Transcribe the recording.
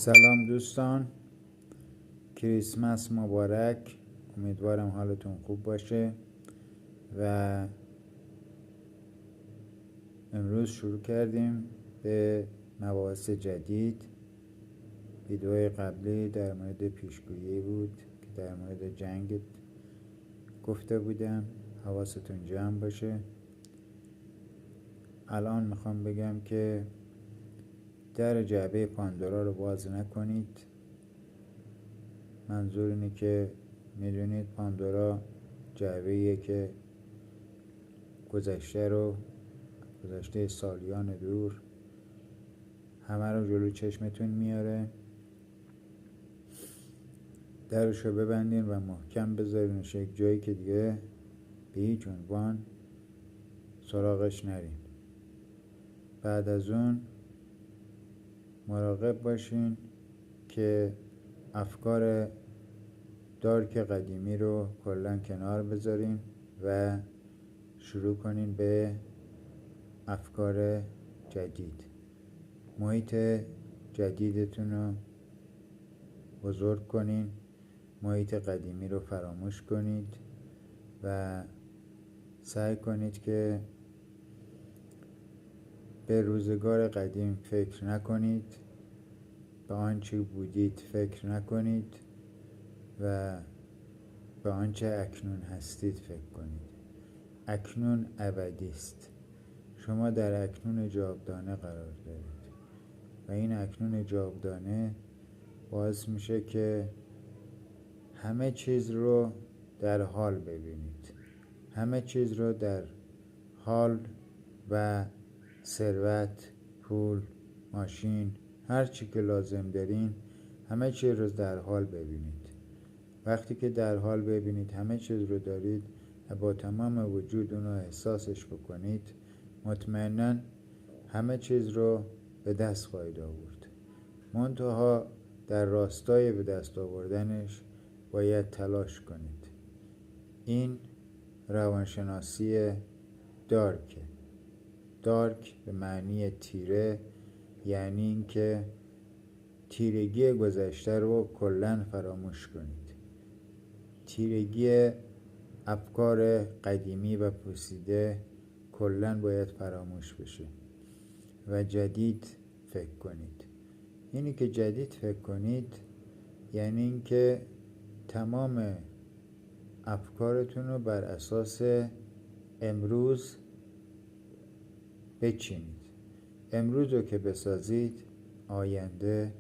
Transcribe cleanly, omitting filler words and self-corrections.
سلام دوستان، کریسمس مبارک. امیدوارم حالتون خوب باشه و امروز شروع کردیم به مباحث جدید. ویدیوهای قبلی در مورد پیشگویی بود که در مورد جنگ گفته بودم. حواستون جمع باشه. الان میخوام بگم که در جعبه پاندورا رو باز نکنید. منظور اینه که میدونید پاندورا جعبه‌ایه که گذشته سالیان دور همه رو جلو چشمتون میاره. درشو ببندین و محکم بذارینش یک جایی که دیگه به هیچ عنوان سراغش نرین. بعد از اون مراقب باشین که افکار دارک قدیمی رو کلاً کنار بذارین و شروع کنین به افکار جدید. محیط جدیدتون رو بزرگ کنین، محیط قدیمی رو فراموش کنید و سعی کنید که به روزگار قدیم فکر نکنید، به آنچه بودید فکر نکنید و به آنچه اکنون هستید فکر کنید. اکنون ابدی است. شما در اکنون جاودانه قرار دارید و این اکنون جاودانه باعث میشه که همه چیز رو در حال ببینید. همه چیز رو در حال و ثروت، پول، ماشین، هر چی که لازم دارین همه چیز رو در حال ببینید. وقتی که در حال ببینید همه چیز رو دارید و با تمام وجود اون رو احساسش بکنید، مطمئناً همه چیز رو به دست خواهید آورد. منتها در راستای به دست آوردنش باید تلاش کنید. این روانشناسی دارکه. دارک به معنی تیره، یعنی این که تیرگی گذشته رو کلاً فراموش کنید. تیرگی افکار قدیمی و پوسیده کلاً باید فراموش بشه و جدید فکر کنید. اینی که جدید فکر کنید یعنی این که تمام افکارتون رو بر اساس امروز بچینید. امروز رو که بسازید، آینده